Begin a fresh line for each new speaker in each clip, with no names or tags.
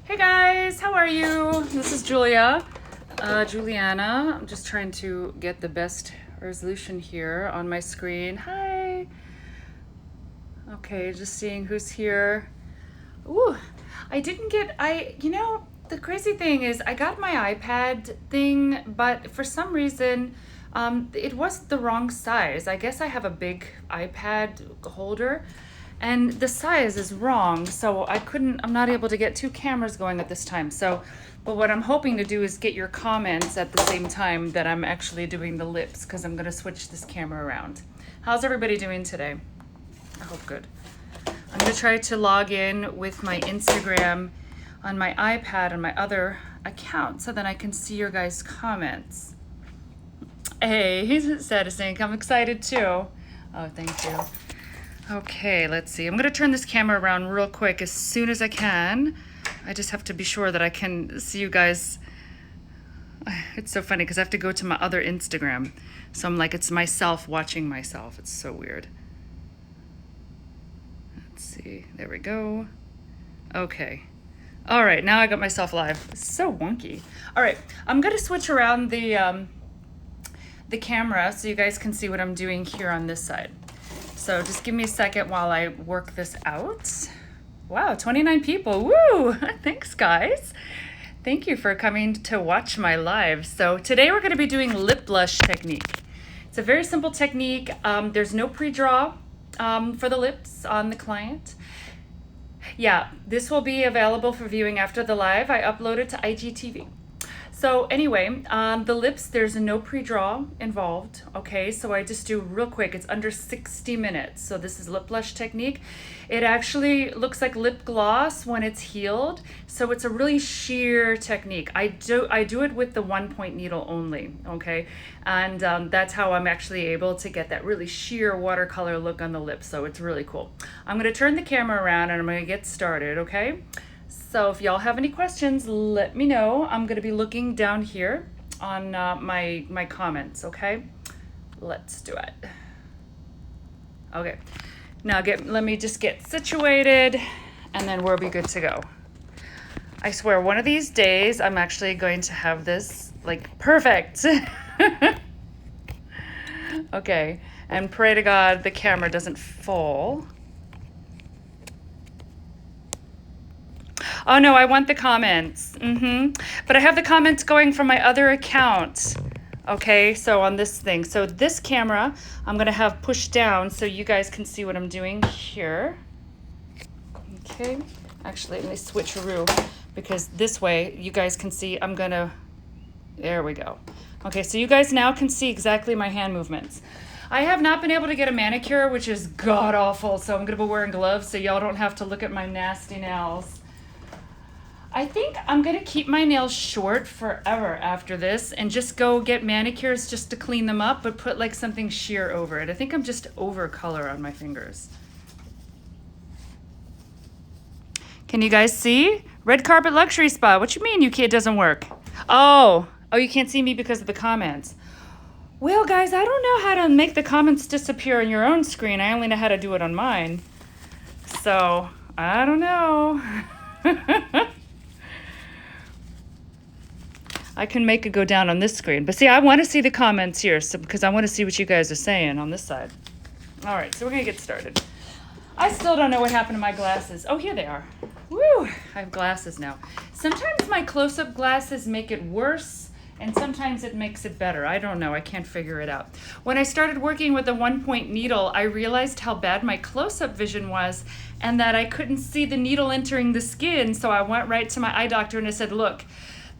Hey guys, how are you? This is Julianna. I'm just trying to get the best resolution here on my screen. Hi. Okay, just seeing who's here. Ooh, the crazy thing is I got my iPad thing, but for some reason, it was the wrong size. I guess I have a big iPad holder and the size is wrong, so I'm not able to get two cameras going at this time. But what I'm hoping to do is get your comments at the same time that I'm actually doing the lips, because I'm gonna switch this camera around. How's everybody doing today? I hope good. I'm gonna try to log in with my Instagram on my iPad and my other account so that I can see your guys' comments. Hey, he's saying I'm excited too. Oh, thank you. Okay, let's see. I'm gonna turn this camera around real quick as soon as I can. I just have to be sure that I can see you guys. It's so funny because I have to go to my other Instagram. So I'm like, it's myself watching myself. It's so weird. Let's see, there we go. Okay. All right, now I got myself live. It's so wonky. All right, I'm gonna switch around the camera so you guys can see what I'm doing here on this side. So just give me a second while I work this out. Wow, 29 people, woo! Thanks guys. Thank you for coming to watch my live. So today we're gonna be doing lip blush technique. It's a very simple technique. There's no pre-draw for the lips on the client. Yeah, this will be available for viewing after the live. I upload it to IGTV. So anyway, the lips, there's no pre-draw involved, okay? So I just do real quick, it's under 60 minutes. So this is lip blush technique. It actually looks like lip gloss when it's healed. So it's a really sheer technique. I do it with the 1-point needle only, okay? And that's how I'm actually able to get that really sheer watercolor look on the lips. So it's really cool. I'm gonna turn the camera around and I'm gonna get started, okay? So if y'all have any questions, let me know. I'm gonna be looking down here on my comments, okay? Let's do it. Okay, now let me just get situated and then we'll be good to go. I swear one of these days I'm actually going to have this like perfect. Okay, and pray to God the camera doesn't fall. Oh no, I want the comments. But I have the comments going from my other account. Okay, so on this thing. So this camera, I'm gonna have pushed down so you guys can see what I'm doing here. Okay, actually let me switcheroo because this way you guys can see there we go. Okay, so you guys now can see exactly my hand movements. I have not been able to get a manicure, which is god awful, so I'm gonna be wearing gloves so y'all don't have to look at my nasty nails. I think I'm gonna keep my nails short forever after this and just go get manicures just to clean them up, but put like something sheer over it. I think I'm just over color on my fingers. Can you guys see? Red carpet luxury spa. What you mean it doesn't work? Oh, you can't see me because of the comments. Well, guys, I don't know how to make the comments disappear on your own screen. I only know how to do it on mine. So, I don't know. I can make it go down on this screen. But see, I want to see the comments here because I want to see what you guys are saying on this side. All right, so we're going to get started. I still don't know what happened to my glasses. Oh, here they are. Woo, I have glasses now. Sometimes my close-up glasses make it worse, and sometimes it makes it better. I don't know. I can't figure it out. When I started working with the 1-point needle, I realized how bad my close-up vision was and that I couldn't see the needle entering the skin, so I went right to my eye doctor and I said, look,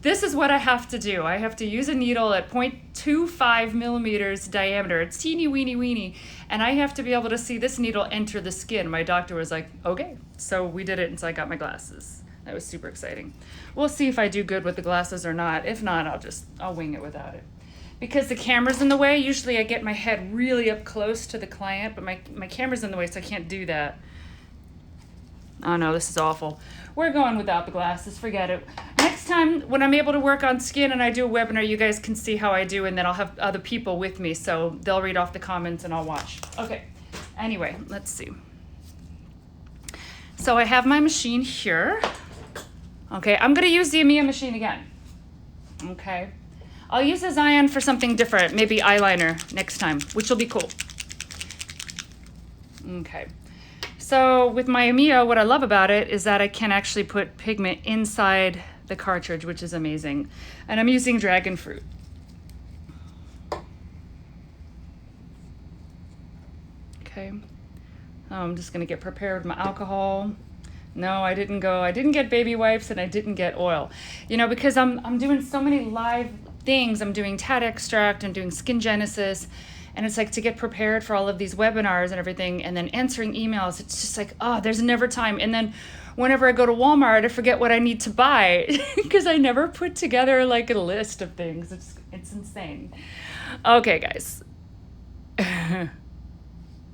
this is what I have to do. I have to use a needle at 0.25 millimeters diameter. It's teeny weeny weeny. And I have to be able to see this needle enter the skin. My doctor was like, okay. So we did it and so I got my glasses. That was super exciting. We'll see if I do good with the glasses or not. If not, I'll wing it without it. Because the camera's in the way, usually I get my head really up close to the client, but my camera's in the way so I can't do that. Oh no, this is awful. We're going without the glasses, forget it. Next time when I'm able to work on skin and I do a webinar, you guys can see how I do and then I'll have other people with me so they'll read off the comments and I'll watch. Okay, anyway, let's see. So I have my machine here. Okay, I'm gonna use the Amia machine again. Okay, I'll use the Zion for something different, maybe eyeliner next time, which will be cool. Okay, so with my Amia, what I love about it is that I can actually put pigment inside the cartridge, which is amazing. And I'm using dragon fruit. Okay, I'm just gonna get prepared with my alcohol. No, I didn't get baby wipes and I didn't get oil. You know, because I'm doing so many live things. I'm doing tat extract, I'm doing skin genesis, and it's like to get prepared for all of these webinars and everything and then answering emails, it's just like, oh, there's never time. And then whenever I go to Walmart, I forget what I need to buy because I never put together like a list of things. It's insane. Okay, guys.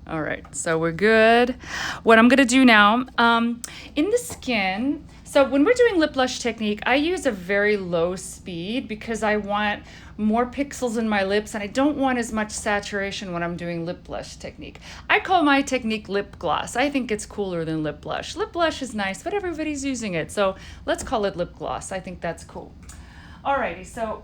All right, so we're good. What I'm gonna do now, in the skin, so when we're doing lip blush technique, I use a very low speed because I want more pixels in my lips and I don't want as much saturation when I'm doing lip blush technique. I call my technique lip gloss. I think it's cooler than lip blush. Lip blush is nice, but everybody's using it, so let's call it lip gloss. I think that's cool. Alrighty, so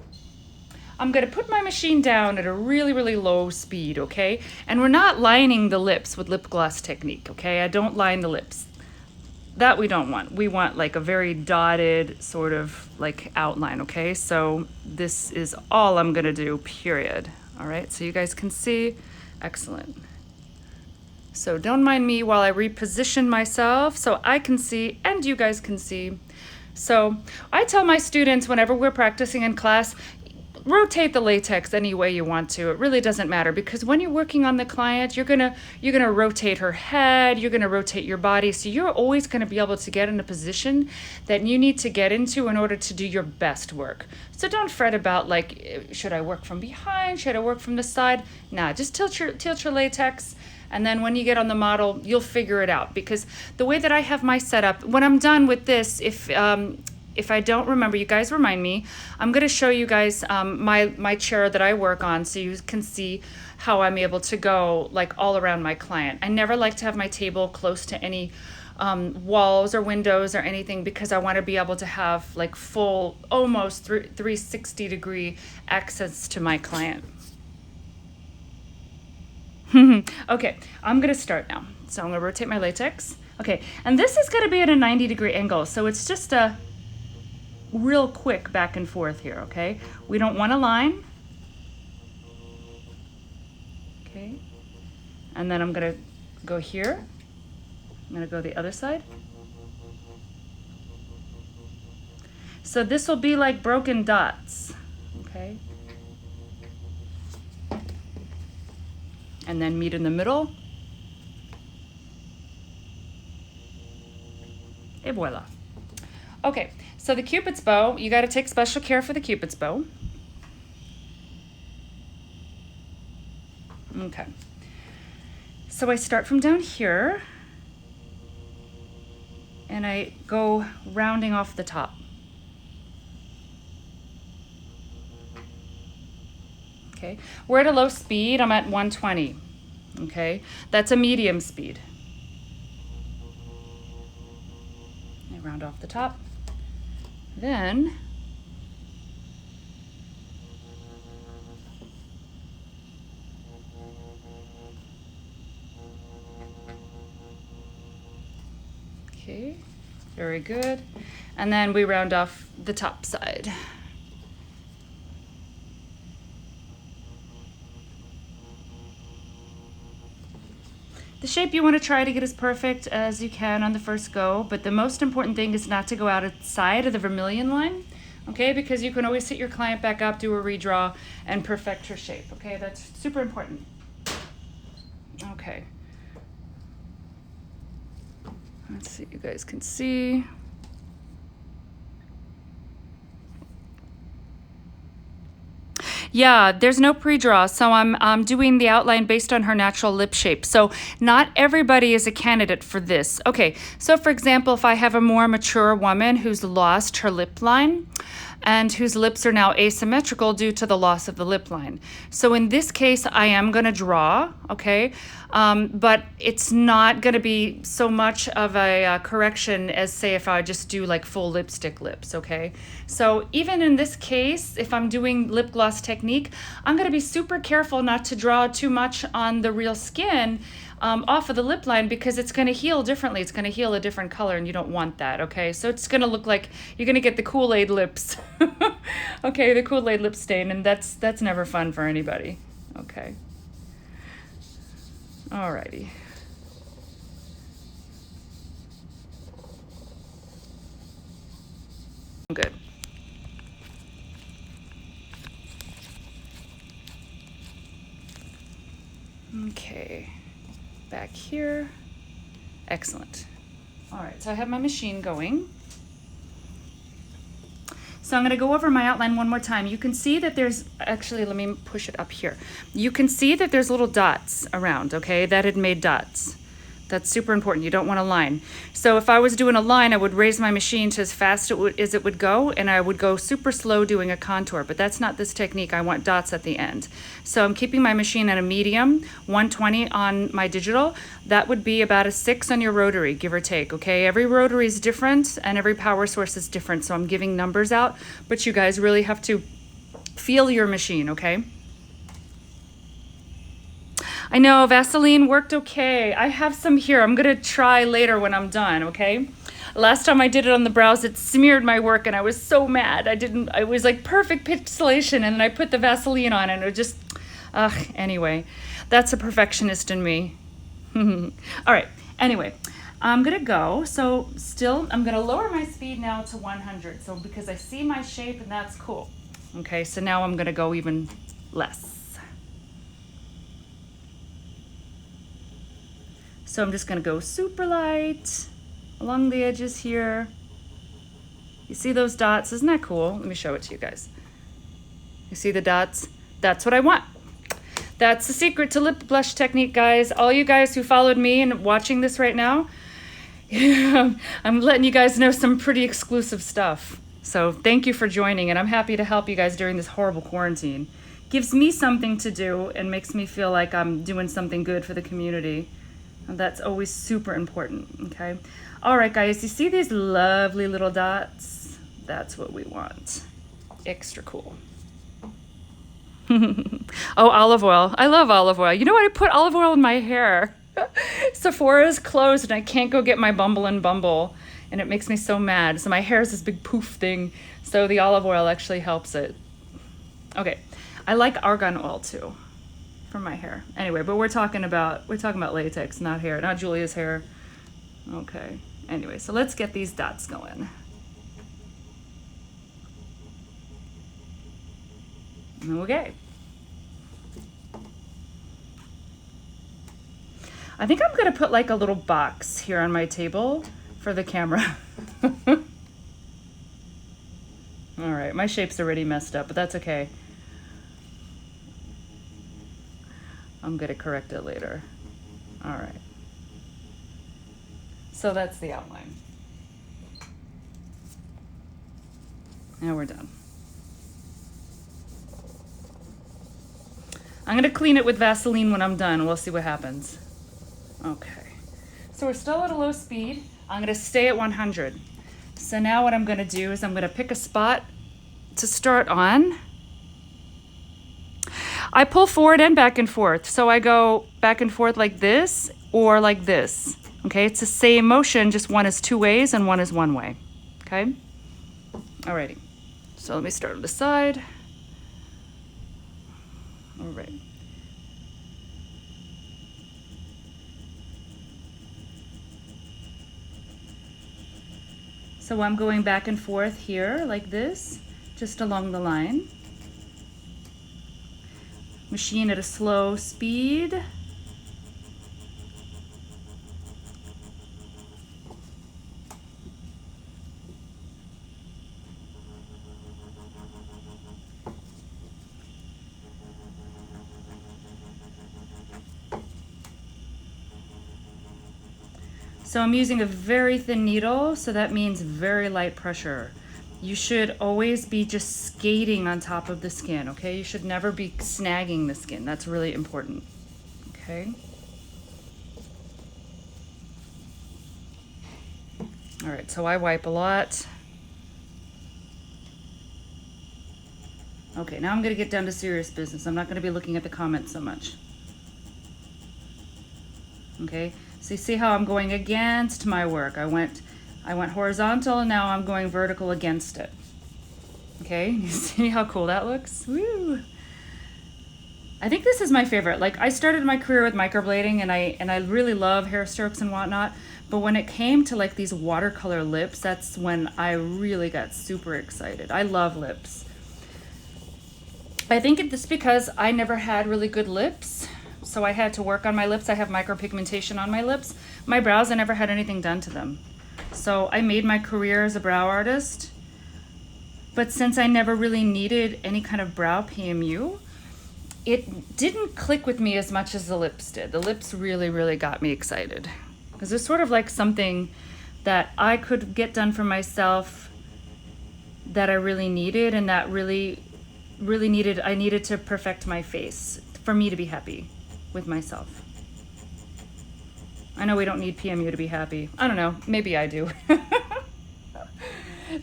I'm gonna put my machine down at a really, really low speed, okay? And we're not lining the lips with lip gloss technique, okay? I don't line the lips. That we don't want. We want like a very dotted sort of like outline, okay? So this is all I'm gonna do, period. All right, so you guys can see, excellent. So don't mind me while I reposition myself so I can see and you guys can see. So I tell my students whenever we're practicing in class, rotate the latex any way you want to. It really doesn't matter because when you're working on the client, you're gonna rotate her head, you're gonna rotate your body, so you're always gonna be able to get in a position that you need to get into in order to do your best work. So don't fret about like, should I work from behind? Should I work from the side? Nah, just tilt your latex. And then when you get on the model, you'll figure it out because the way that I have my setup, when I'm done with this, if I don't remember, you guys remind me, I'm going to show you guys my chair that I work on so you can see how I'm able to go like all around my client. I never like to have my table close to any walls or windows or anything because I want to be able to have like full, almost 360 degree access to my client. Okay, I'm going to start now. So I'm going to rotate my latex. Okay, and this is going to be at a 90-degree angle, so it's just a real quick back and forth here, okay? We don't want a line. Okay, and then I'm gonna go here. I'm gonna go the other side. So this will be like broken dots, okay? And then meet in the middle. Et voila. Okay, so the Cupid's bow, you got to take special care for the Cupid's bow. Okay, so I start from down here and I go rounding off the top. Okay, we're at a low speed, I'm at 120. Okay, that's a medium speed. I round off the top. Then okay, very good. And then we round off the top side. The shape you want to try to get as perfect as you can on the first go, but the most important thing is not to go outside of the vermilion line, okay? Because you can always hit your client back up, do a redraw, and perfect her shape, okay? That's super important. Okay. Let's see, you guys can see. Yeah, there's no pre-draw, so I'm doing the outline based on her natural lip shape. So not everybody is a candidate for this. Okay, so for example, if I have a more mature woman who's lost her lip line, and whose lips are now asymmetrical due to the loss of the lip line. So in this case, I am going to draw, okay? But it's not going to be so much of a correction as, say, if I just do like full lipstick lips, okay? So even in this case, if I'm doing lip gloss technique, I'm going to be super careful not to draw too much on the real skin off of the lip line, because it's going to heal differently. It's going to heal a different color, and you don't want that, okay? So it's going to look like you're going to get the Kool-Aid lips, okay, the Kool-Aid lip stain, and that's never fun for anybody, okay? Alrighty. Good. Okay. Back here. Excellent. All right, so I have my machine going. So I'm going to go over my outline one more time. You can see that there's, actually, let me push it up here. You can see that there's little dots around, okay? That had made dots. That's super important. You don't want a line. So if I was doing a line, I would raise my machine to as fast as it would go, and I would go super slow doing a contour, but that's not this technique. I want dots at the end. So I'm keeping my machine at a medium, 120 on my digital. That would be about a 6 on your rotary, give or take, okay? Every rotary is different, and every power source is different, so I'm giving numbers out, but you guys really have to feel your machine, okay? I know Vaseline worked okay. I have some here. I'm gonna try later when I'm done, okay? Last time I did it on the brows, it smeared my work and I was so mad. I was like perfect pixelation, and then I put the Vaseline on and it just, anyway. That's a perfectionist in me. All right, anyway, I'm gonna go. So still, I'm gonna lower my speed now to 100. So because I see my shape, and that's cool. Okay, so now I'm gonna go even less. So I'm just gonna go super light along the edges here. You see those dots? Isn't that cool? Let me show it to you guys. You see the dots? That's what I want. That's the secret to lip blush technique, guys. All you guys who followed me and watching this right now, I'm letting you guys know some pretty exclusive stuff. So thank you for joining, and I'm happy to help you guys during this horrible quarantine. Gives me something to do and makes me feel like I'm doing something good for the community. And that's always super important, okay? All right, guys, you see these lovely little dots? That's what we want. Extra cool. Oh, olive oil. I love olive oil. You know what? I put olive oil in my hair. Sephora is closed and I can't go get my Bumble and Bumble, and it makes me so mad. So my hair is this big poof thing. So the olive oil actually helps it. Okay, I like argan oil too for my hair. Anyway, but we're talking about latex, not hair, not Julia's hair. Okay. Anyway, so let's get these dots going. Okay. I think I'm gonna put like a little box here on my table for the camera. All right, my shape's already messed up, but that's okay. I'm gonna correct it later. All right. So that's the outline. Now we're done. I'm gonna clean it with Vaseline when I'm done. We'll see what happens. Okay. So we're still at a low speed. I'm gonna stay at 100. So now what I'm gonna do is I'm gonna pick a spot to start on. I pull forward and back and forth. So I go back and forth like this or like this. Okay, it's the same motion, just one is 2 ways and one is 1 way. Okay? Alrighty. So let me start on the side. All right. So I'm going back and forth here like this, just along the line. Machine at a slow speed. So I'm using a very thin needle, so that means very light pressure. You should always be just skating on top of the skin, okay? You should never be snagging the skin. That's really important, okay? All right, so I wipe a lot. Okay, now I'm gonna get down to serious business. I'm not gonna be looking at the comments so much. Okay, so you see how I'm going against my work. I went horizontal and now I'm going vertical against it. Okay, you see how cool that looks? Woo! I think this is my favorite. Like, I started my career with microblading and I really love hair strokes and whatnot, but when it came to like these watercolor lips, that's when I really got super excited. I love lips. I think it's because I never had really good lips, so I had to work on my lips. I have micropigmentation on my lips. My brows, I never had anything done to them. So I made my career as a brow artist, but since I never really needed any kind of brow PMU, it didn't click with me as much as the lips did. The lips really, really got me excited because it's sort of like something that I could get done for myself that I really needed, and that I needed to perfect my face for me to be happy with myself. I know we don't need PMU to be happy. I don't know, maybe I do.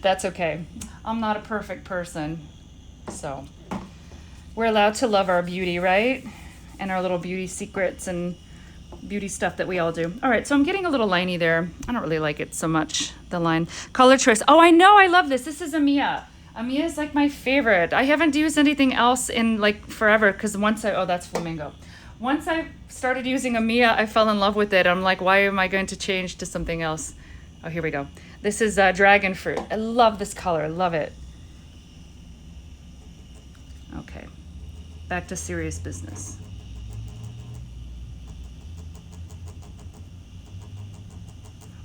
That's okay. I'm not a perfect person, so we're allowed to love our beauty, right? And our little beauty secrets and beauty stuff that we all do. All right, so I'm getting a little liney there. I don't really like it so much, the line. Color choice. Oh, I know, I love this. This is Amia. Amia is like my favorite. I haven't used anything else in like forever because oh, that's flamingo. Once I started using Amia, I fell in love with it. I'm like, why am I going to change to something else? Oh, here we go. This is dragon fruit. I love this color, I love it. Okay, back to serious business.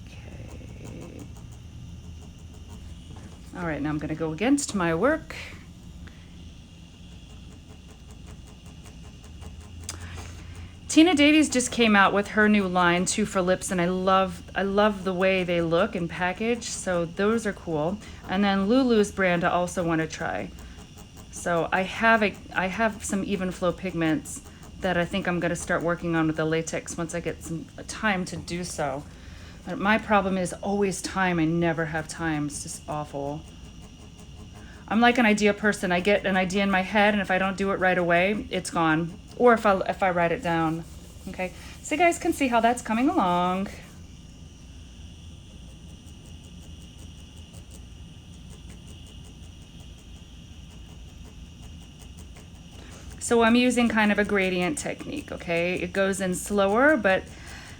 Okay. All right, now I'm gonna go against my work. Tina Davies just came out with her new line, 2 for Lips, and I love the way they look and package, so those are cool. And then Lulu's brand I also want to try. So I have some even flow pigments that I think I'm going to start working on with the latex once I get some time to do so. But my problem is always time. I never have time. It's just awful. I'm like an idea person. I get an idea in my head, and if I don't do it right away, it's gone. Or if I write it down. Okay, so you guys can see how that's coming along. So I'm using kind of a gradient technique, okay? It goes in slower, but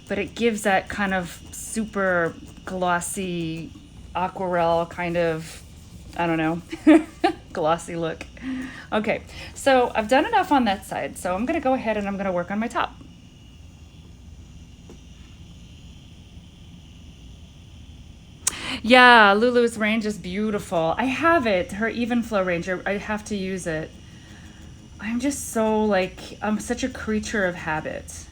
it gives that kind of super glossy aquarelle kind of, I don't know, glossy look. Okay, so I've done enough on that side, so I'm gonna go ahead and I'm gonna work on my top. Yeah, Lulu's range is beautiful. I have it, her even flow range. I have to use it. I'm just so like, I'm such a creature of habit,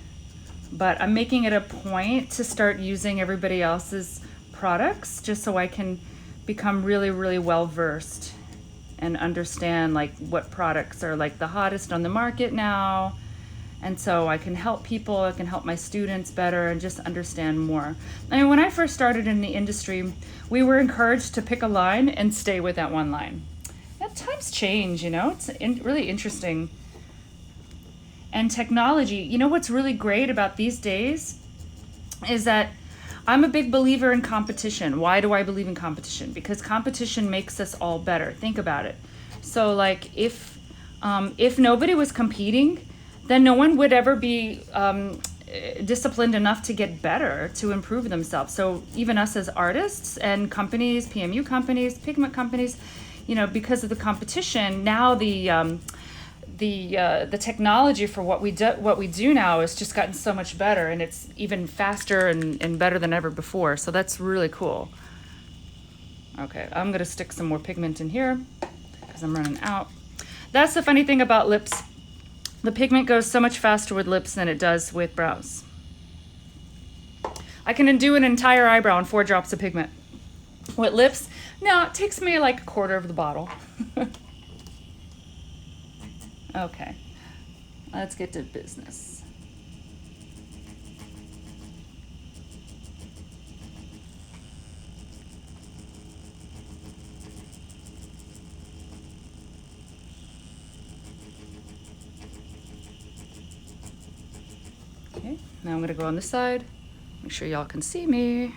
but I'm making it a point to start using everybody else's products just so I can become really, really well versed and understand like what products are like the hottest on the market now. And so I can help people, I can help my students better and just understand more. I mean, when I first started in the industry, we were encouraged to pick a line and stay with that one line. And times change, you know, it's really interesting. And technology, you know what's really great about these days is that I'm a big believer in competition. Why do I believe in competition? Because competition makes us all better. Think about it. So like if nobody was competing, then no one would ever be disciplined enough to get better, to improve themselves. So even us as artists and companies, PMU companies, pigment companies, you know, because of the competition, now the technology for what we do now has just gotten so much better, and it's even faster and better than ever before. So that's really cool. Okay, I'm gonna stick some more pigment in here because I'm running out. That's the funny thing about lips. The pigment goes so much faster with lips than it does with brows. I can do an entire eyebrow in 4 drops of pigment. With lips, no, it takes me like a quarter of the bottle. Okay, let's get to business. Okay, now I'm gonna go on this side. Make sure y'all can see me.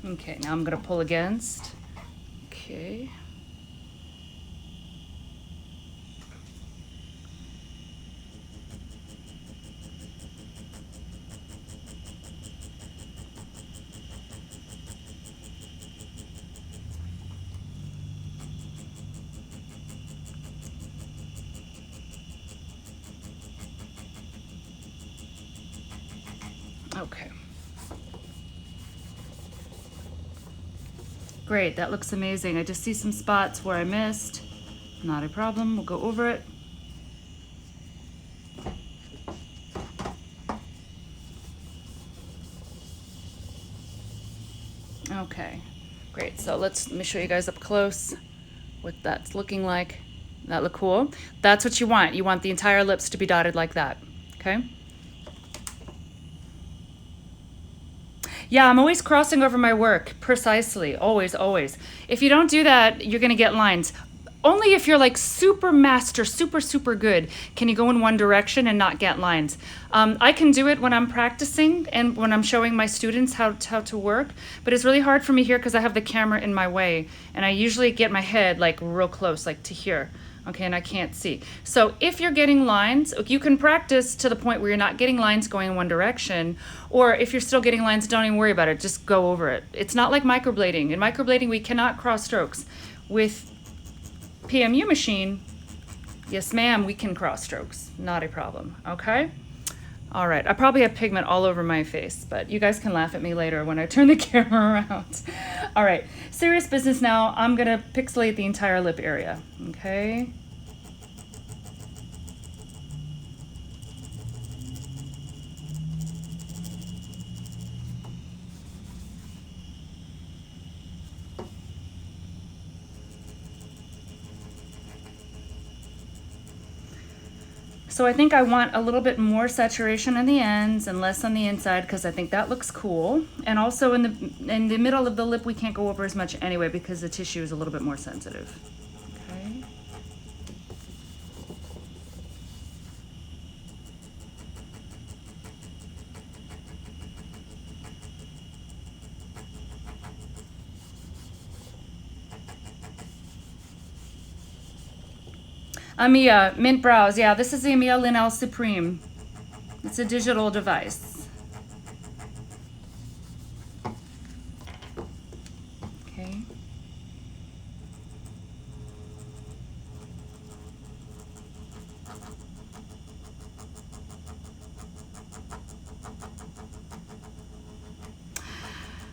Okay, now I'm gonna pull against. Okay. Okay. Great, that looks amazing. I just see some spots where I missed. Not a problem, we'll go over it. Okay, great. So let me show you guys up close what that's looking like. That look cool? That's what you want. You want the entire lips to be dotted like that, okay? Yeah, I'm always crossing over my work, precisely, always, always. If you don't do that, you're gonna get lines. Only if you're like super master, super good, can you go in one direction and not get lines. I can do it when I'm practicing and when I'm showing my students how to work, but it's really hard for me here because I have the camera in my way, and I usually get my head like real close, like to here. Okay, and I can't see. So if you're getting lines, you can practice to the point where you're not getting lines going in one direction, or if you're still getting lines, don't even worry about it, just go over it. It's not like microblading. In microblading, we cannot cross strokes. With PMU machine, yes ma'am, we can cross strokes, not a problem, okay? All right, I probably have pigment all over my face, but you guys can laugh at me later when I turn the camera around. All right, serious business now. I'm gonna pixelate the entire lip area, okay? So I think I want a little bit more saturation on the ends and less on the inside because I think that looks cool. And also in the middle of the lip, we can't go over as much anyway because the tissue is a little bit more sensitive. Okay. Amia, Mint Brows. Yeah, this is the Amia Linel Supreme. It's a digital device. Okay.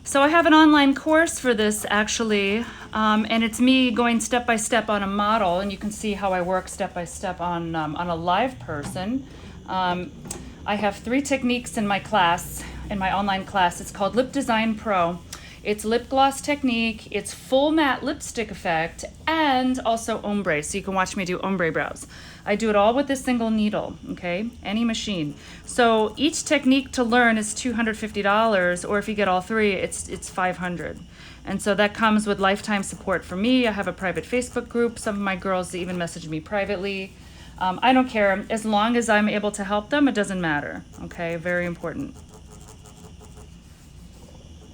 So I have an online course for this actually, and it's me going step by step on a model, and you can see how I work step by step on a live person. I have 3 techniques in my class, in my online class. It's called Lip Design Pro. It's lip gloss technique, it's full matte lipstick effect, and also ombre, so you can watch me do ombre brows. I do it all with this single needle, okay? Any machine. So each technique to learn is $250, or if you get all 3, it's $500. And so that comes with lifetime support for me. I have a private Facebook group. Some of my girls even message me privately. I don't care. As long as I'm able to help them, it doesn't matter, okay? Very important.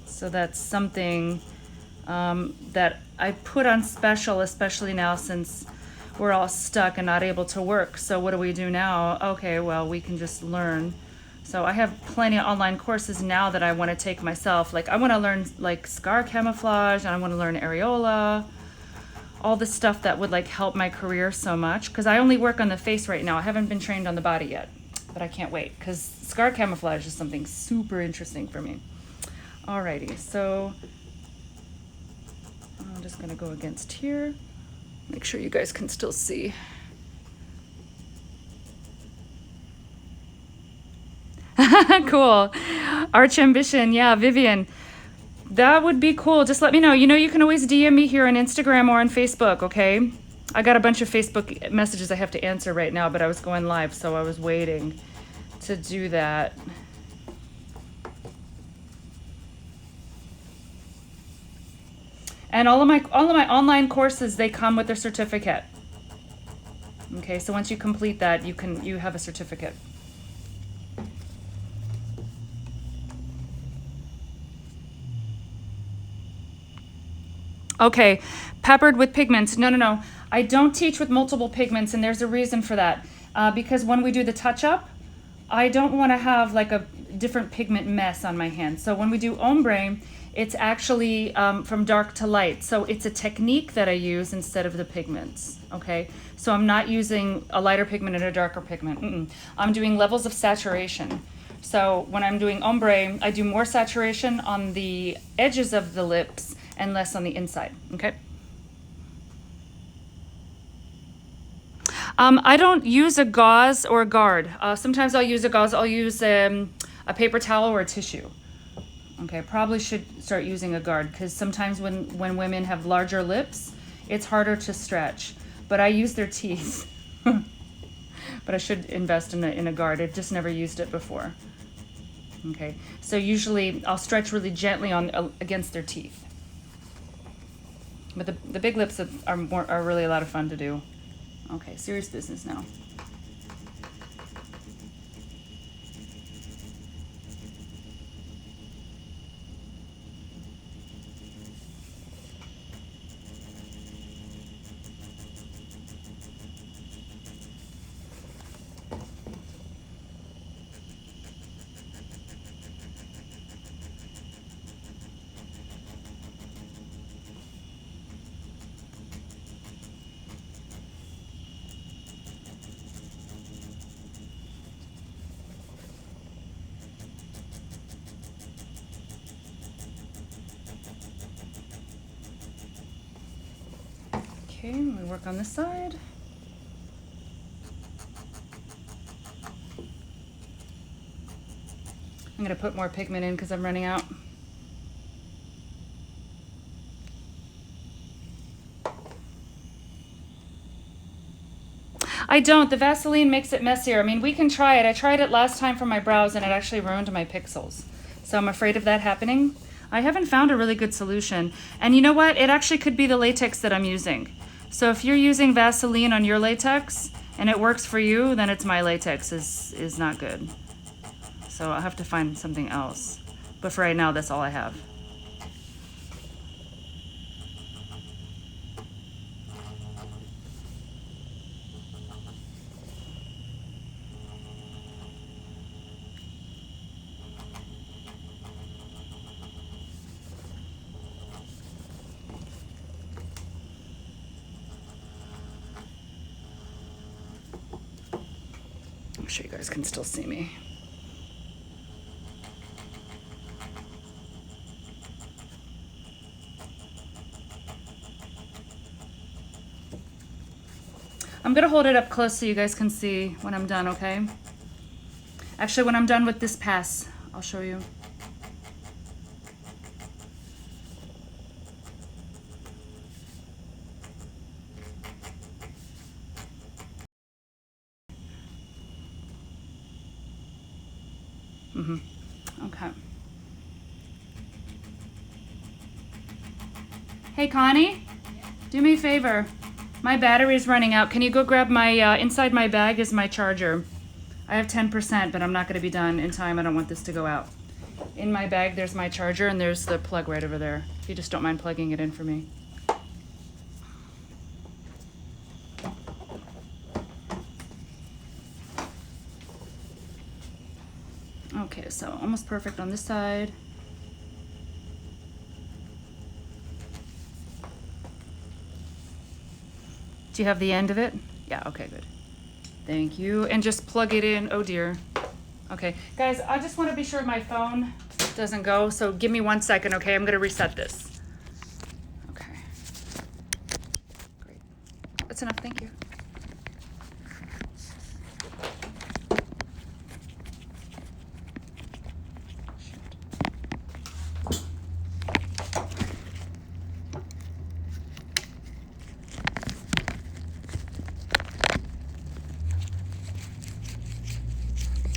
So that's something that I put on special, especially now since we're all stuck and not able to work. So what do we do now? Okay, well, we can just learn. So I have plenty of online courses now that I want to take myself. Like I want to learn like scar camouflage, and I want to learn areola. all the stuff that would like help my career so much, because I only work on the face right now. I haven't been trained on the body yet, but I can't wait because scar camouflage is something super interesting for me. Alrighty, so I'm just gonna go against here. Make sure you guys can still see. Cool. Arch Ambition, yeah, Vivian. That would be cool. Just let me know. You know, you can always DM me here on Instagram or on Facebook, okay? I got a bunch of Facebook messages I have to answer right now, but I was going live, so I was waiting to do that. And all of my online courses, they come with their certificate. Okay, so once you complete that, you have a certificate. Okay, peppered with pigments. No. I don't teach with multiple pigments, and there's a reason for that. Because when we do the touch-up, I don't want to have like a different pigment mess on my hand. So when we do ombre, it's actually from dark to light. So it's a technique that I use instead of the pigments, okay? So I'm not using a lighter pigment and a darker pigment. I'm doing levels of saturation. So when I'm doing ombre, I do more saturation on the edges of the lips and less on the inside, okay? I don't use a gauze or a guard. Sometimes I'll use a gauze. I'll use a paper towel or a tissue. Okay, probably should start using a guard because sometimes when women have larger lips, it's harder to stretch. But I use their teeth. But I should invest in a guard. I've just never used it before. Okay, so usually I'll stretch really gently against their teeth. But the big lips are really a lot of fun to do. Okay, serious business now. Okay, we work on this side. I'm gonna put more pigment in because I'm running out. I don't. The Vaseline makes it messier. I mean, we can try it. I tried it last time for my brows and it actually ruined my pixels. So I'm afraid of that happening. I haven't found a really good solution. And you know what? It actually could be the latex that I'm using. So if you're using Vaseline on your latex and it works for you, then it's my latex is not good. So I'll have to find something else. But for right now, that's all I have. I'm sure you guys can still see me. I'm gonna hold it up close so you guys can see when I'm done, okay? Actually, when I'm done with this pass, I'll show you. Okay. Hey, Connie, do me a favor. My battery is running out. Can you go grab my, inside my bag is my charger. I have 10%, but I'm not gonna be done in time. I don't want this to go out. In my bag, there's my charger and there's the plug right over there. If you just don't mind plugging it in for me. Okay, so almost perfect on this side. Do you have the end of it? Yeah, okay, good. Thank you. And just plug it in. Oh dear. Okay, guys, I just want to be sure my phone doesn't go, so give me 1 second, okay? I'm going to reset this. Okay. Great. That's enough, thank you.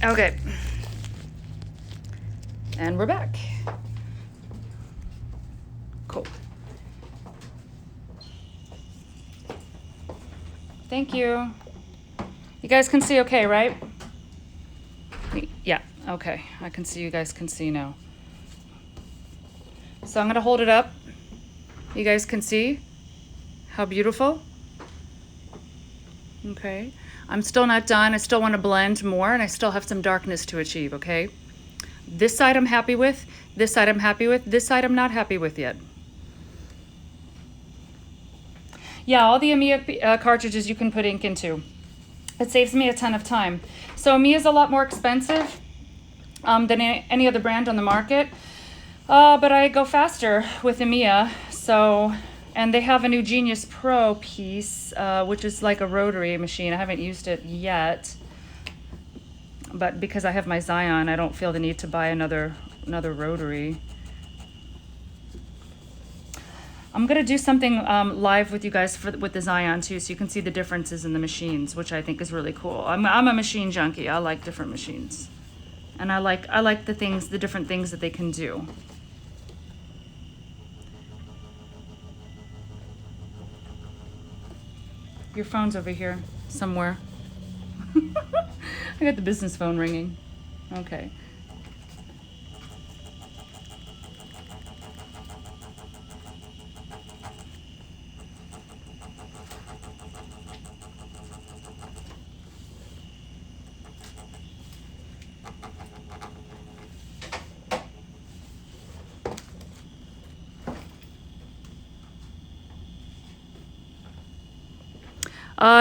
Okay. And we're back. Cool. Thank you. You guys can see okay, right? Yeah, okay. I can see, you guys can see now. So I'm gonna hold it up. You guys can see how beautiful. Okay. I'm still not done. I still want to blend more, and I still have some darkness to achieve, okay? This side I'm happy with. This side I'm happy with. This side I'm not happy with yet. Yeah, all the Amiya cartridges you can put ink into. It saves me a ton of time. So Amiya is a lot more expensive than any other brand on the market, but I go faster with Amiya. So, and they have a new Genius Pro piece, which is like a rotary machine. I haven't used it yet, but because I have my Zion, I don't feel the need to buy another rotary. I'm gonna do something live with you guys with the Zion too, so you can see the differences in the machines, which I think is really cool. I'm a machine junkie. I like different machines, and I like the different things that they can do. Your phone's over here somewhere. I got the business phone ringing. Okay.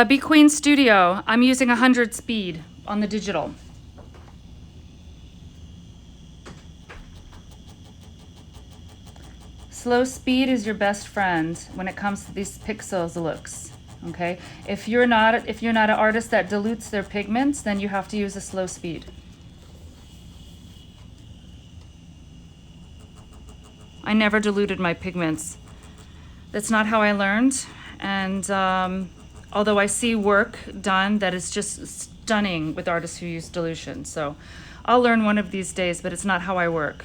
Be Queen Studio. I'm using 100 speed on the digital. Slow speed is your best friend when it comes to these pixels looks. Okay, if you're not an artist that dilutes their pigments, then you have to use a slow speed. I never diluted my pigments. That's not how I learned, and although I see work done that is just stunning with artists who use dilution. So I'll learn one of these days, but it's not how I work.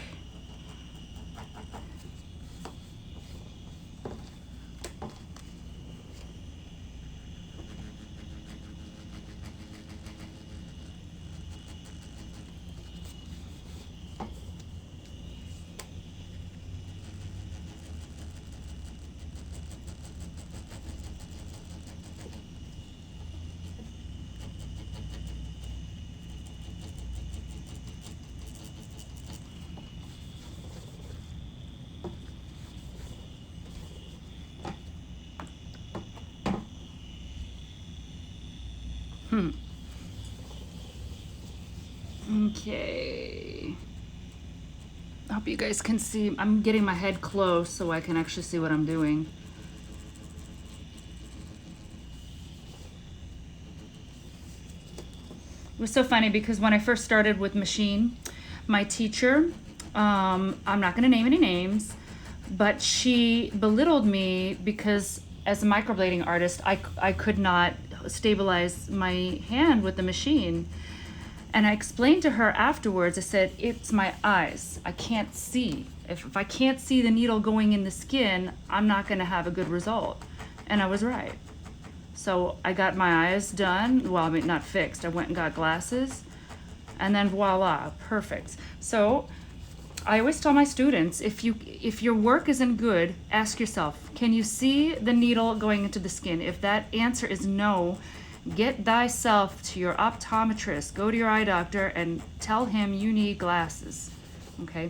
Okay. I hope you guys can see. I'm getting my head close so I can actually see what I'm doing. It was so funny because when I first started with machine, my teacher, I'm not going to name any names, but she belittled me because as a microblading artist, I could not stabilize my hand with the machine. And I explained to her afterwards, I said, it's my eyes. I can't see. If I can't see the needle going in the skin, I'm not going to have a good result. And I was right. So I got my eyes done. Well, I mean, not fixed. I went and got glasses. And then voila, perfect. So I always tell my students, if your work isn't good, ask yourself, can you see the needle going into the skin? If that answer is no, get thyself to your optometrist, go to your eye doctor and tell him you need glasses, okay?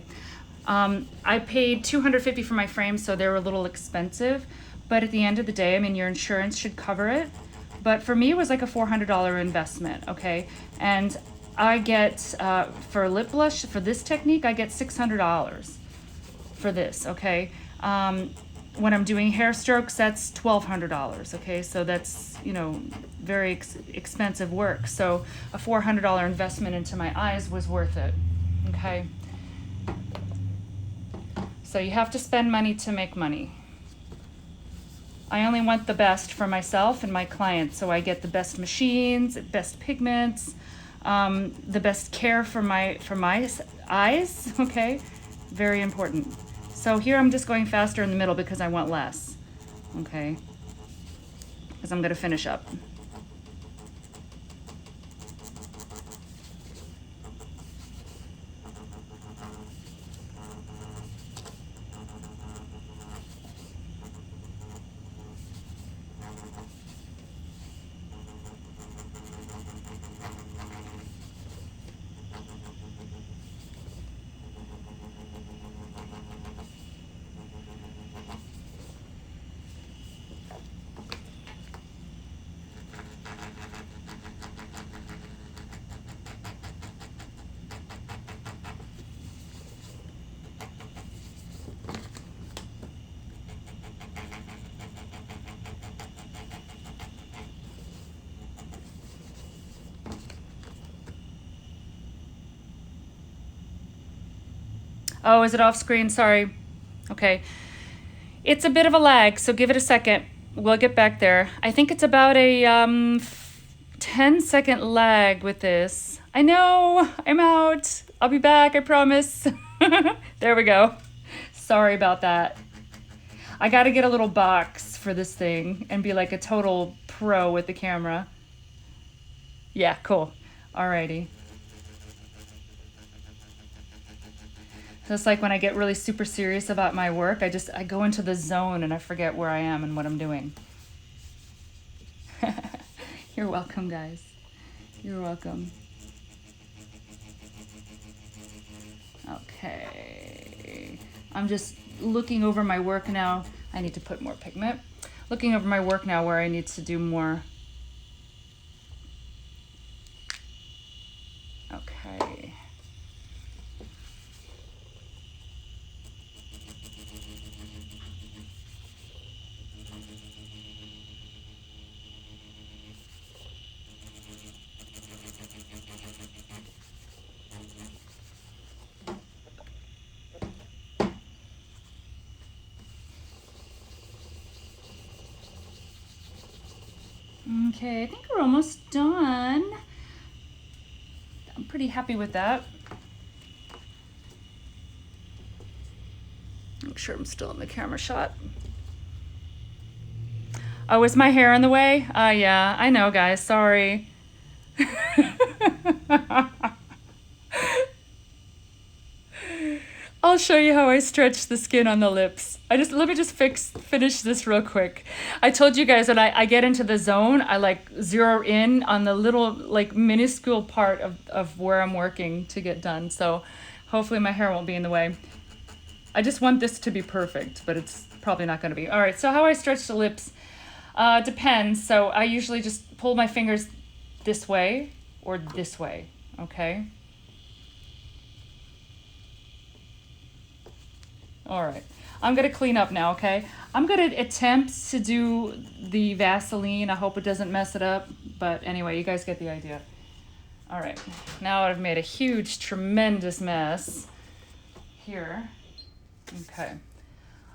I paid $250 for my frames, so they were a little expensive, but at the end of the day, I mean, your insurance should cover it. But for me, it was like a $400 investment, okay? And I get, for lip blush, for this technique, I get $600 for this, okay? When I'm doing hair strokes, that's $1,200, okay? So that's, you know, very expensive work. So a $400 investment into my eyes was worth it, okay? So you have to spend money to make money. I only want the best for myself and my clients, so I get the best machines, best pigments, the best care for my eyes, okay? Very important. So here I'm just going faster in the middle because I want less, okay? Because I'm gonna finish up. Oh, is it off screen? Sorry. Okay. It's a bit of a lag, so give it a second. We'll get back there. I think it's about a 10-second lag with this. I know, I'm out. I'll be back, I promise. There we go. Sorry about that. I gotta get a little box for this thing and be like a total pro with the camera. Yeah, cool. Alrighty. Just like when I get really super serious about my work, I go into the zone and I forget where I am and what I'm doing. You're welcome, guys. You're welcome. Okay. I'm just looking over my work now. I need to put more pigment. Looking over my work now where I need to do more. Okay. Okay, I think we're almost done. I'm pretty happy with that. Make sure I'm still in the camera shot. Oh, is my hair in the way? Yeah, I know, guys, sorry. I'll show you how I stretch the skin on the lips. Let me just finish this real quick. I told you guys when I get into the zone, I like zero in on the little like minuscule part of where I'm working to get done. So hopefully my hair won't be in the way. I just want this to be perfect, but it's probably not gonna be. All right, so how I stretch the lips depends. So I usually just pull my fingers this way or this way, okay? All right, I'm gonna clean up now, okay? I'm gonna attempt to do the Vaseline. I hope it doesn't mess it up, but anyway, you guys get the idea. All right, now I've made a huge, tremendous mess here. Okay,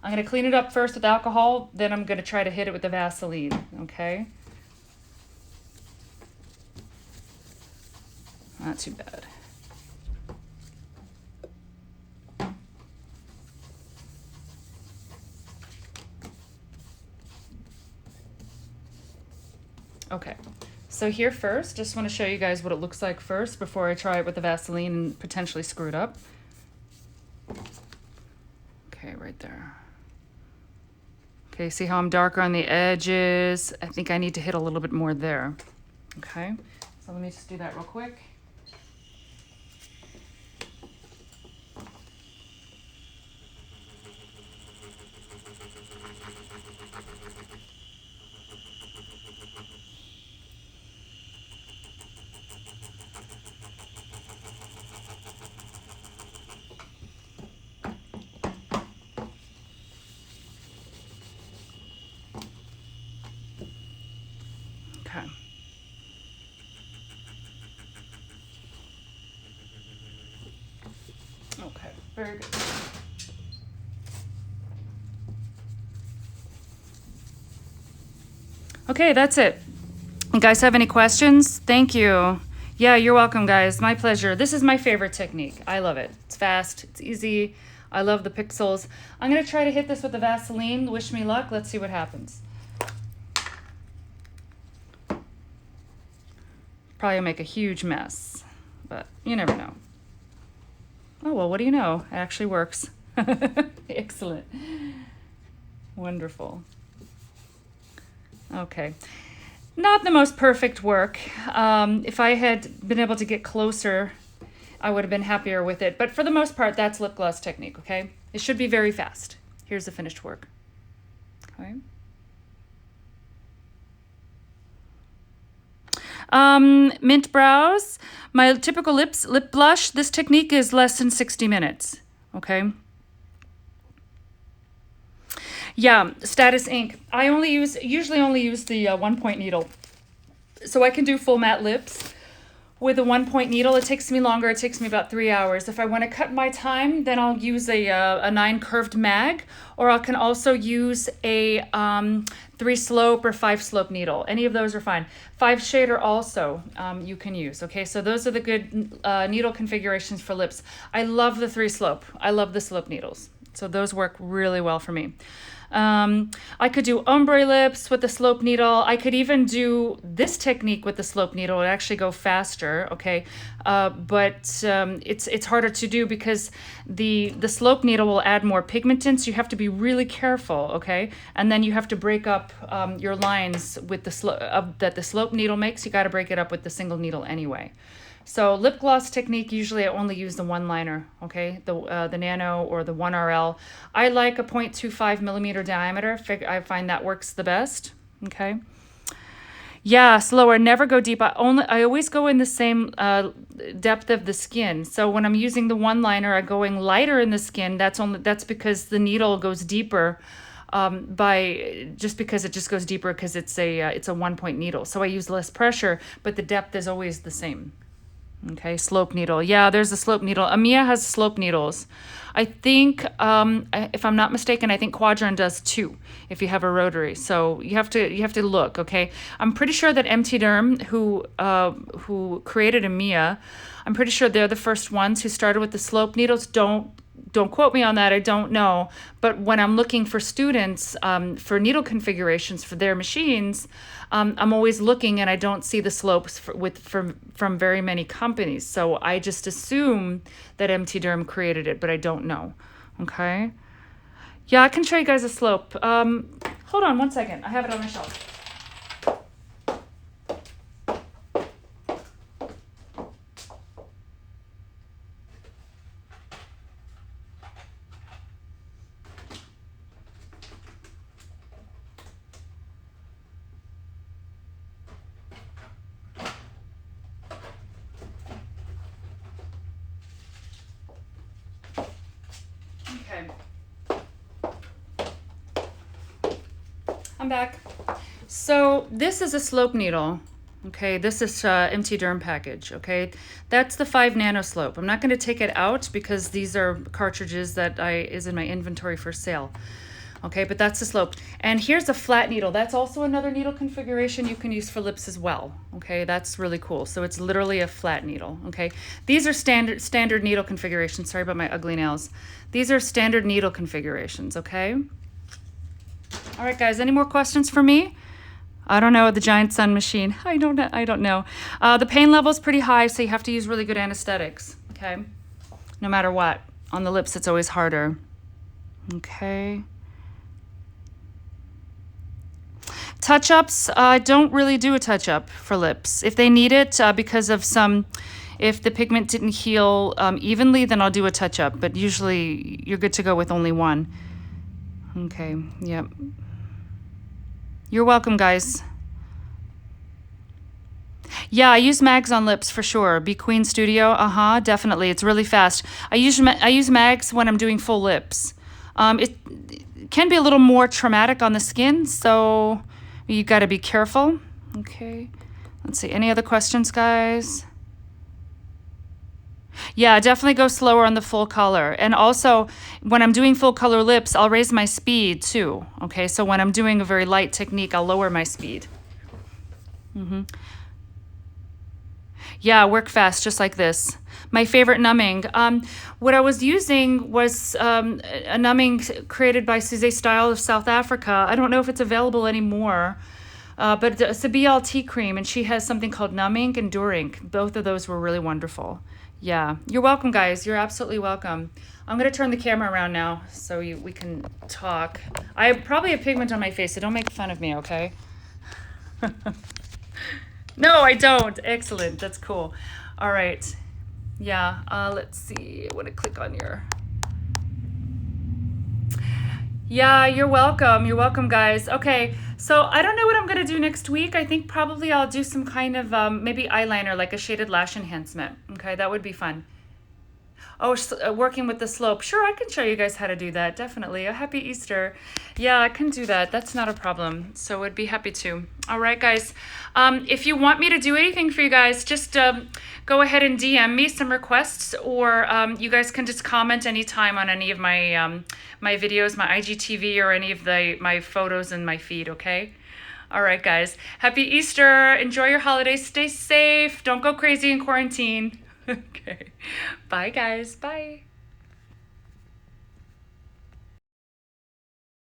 I'm gonna clean it up first with alcohol, then I'm gonna try to hit it with the Vaseline, okay? Not too bad. Okay, so here first, just want to show you guys what it looks like first before I try it with the Vaseline and potentially screw it up. Okay, right there. Okay, see how I'm darker on the edges? I think I need to hit a little bit more there. Okay, so let me just do that real quick. Very good. Okay, that's it. You guys have any questions? Thank you. Yeah, you're welcome, guys. My pleasure. This is my favorite technique. I love it. It's fast. It's easy. I love the pixels. I'm going to try to hit this with the Vaseline. Wish me luck. Let's see what happens. Probably make a huge mess, but you never know. Oh, well, what do you know? It actually works. Excellent. Wonderful. Okay. Not the most perfect work. If I had been able to get closer, I would have been happier with it. But for the most part, that's lip gloss technique, okay? It should be very fast. Here's the finished work. Okay. Mint brows. My typical lip blush, this technique is less than 60 minutes, okay? Yeah, Status ink. I usually only use the 1-point needle. So I can do full matte lips with a 1-point needle. It takes me longer. It takes me about 3 hours. If I want to cut my time, then I'll use a 9 curved mag, or I can also use a 3 slope or 5 slope needle. Any of those are fine. 5 shader also you can use. Okay, so those are the good needle configurations for lips. I love the 3 slope. I love the slope needles. So those work really well for me. I could do ombre lips with the slope needle. I could even do this technique with the slope needle. It actually go faster, okay? But it's harder to do because the slope needle will add more pigment in, so you have to be really careful, okay? And then you have to break up your lines with the that the slope needle makes. You got to break it up with the single needle anyway. So lip gloss technique, usually I only use the 1 liner, okay? The Nano or the 1RL. I like a 0.25 millimeter diameter. I find that works the best, okay? Yeah, slower, never go deep. I always go in the same depth of the skin. So when I'm using the 1 liner, I'm going lighter in the skin. That's because the needle goes deeper because it just goes deeper because it's a 1-point needle. So I use less pressure, but the depth is always the same. Okay, slope needle. Yeah, there's a slope needle. Amia has slope needles. I think, if I'm not mistaken, I think Quadron does too, if you have a rotary. So you have to look, okay? I'm pretty sure that MT Derm, who created Amia, I'm pretty sure they're the first ones who started with the slope needles. Don't quote me on that, I don't know. But when I'm looking for students for needle configurations for their machines, I'm always looking and I don't see the slopes from very many companies. So I just assume that MT Derm created it, but I don't know, okay? Yeah, I can show you guys a slope. Hold on 1 second, I have it on my shelf. I'm back. So this is a slope needle. Okay, this is MT Derm package. Okay, that's the 5 nano slope. I'm not going to take it out because these are cartridges that is in my inventory for sale. Okay, but that's the slope. And here's a flat needle. That's also another needle configuration you can use for lips as well. Okay, that's really cool. So it's literally a flat needle. Okay, these are standard needle configurations. Sorry about my ugly nails. These are standard needle configurations. Okay. All right, guys. Any more questions for me? I don't know. The giant sun machine. I don't know. The pain level is pretty high, so you have to use really good anesthetics. Okay, no matter what. On the lips, it's always harder. Okay. Touch-ups, don't really do a touch-up for lips. If they need it because of if the pigment didn't heal evenly, then I'll do a touch-up. But usually you're good to go with only 1. Okay, yep. You're welcome, guys. Yeah, I use mags on lips for sure. Be Queen Studio, definitely. It's really fast. I use mags when I'm doing full lips. It can be a little more traumatic on the skin, so you got to be careful. Okay, let's see. Any other questions, guys? Yeah, definitely go slower on the full color. And also, when I'm doing full color lips, I'll raise my speed too. Okay, so when I'm doing a very light technique, I'll lower my speed. Yeah, work fast, just like this. My favorite numbing. What I was using was a numbing created by Suze Style of South Africa. I don't know if it's available anymore, but it's a BLT cream, and she has something called Numbing and During. Both of those were really wonderful. Yeah, you're welcome, guys. You're absolutely welcome. I'm gonna turn the camera around now so we can talk. I probably have pigment on my face, so don't make fun of me, okay? No, I don't. Excellent. That's cool. All right. Yeah. Let's see. I want to click on your. Yeah, you're welcome. You're welcome, guys. Okay. So I don't know what I'm going to do next week. I think probably I'll do some kind of maybe eyeliner, like a shaded lash enhancement. Okay. That would be fun. Oh, working with the slope. Sure, I can show you guys how to do that. Definitely. A happy Easter. Yeah, I can do that. That's not a problem. So I'd be happy to. All right, guys. If you want me to do anything for you guys, just go ahead and DM me some requests, or you guys can just comment anytime on any of my my videos, my IGTV, or any of my photos in my feed. Okay. All right, guys. Happy Easter. Enjoy your holidays. Stay safe. Don't go crazy in quarantine. Okay. Bye, guys. Bye.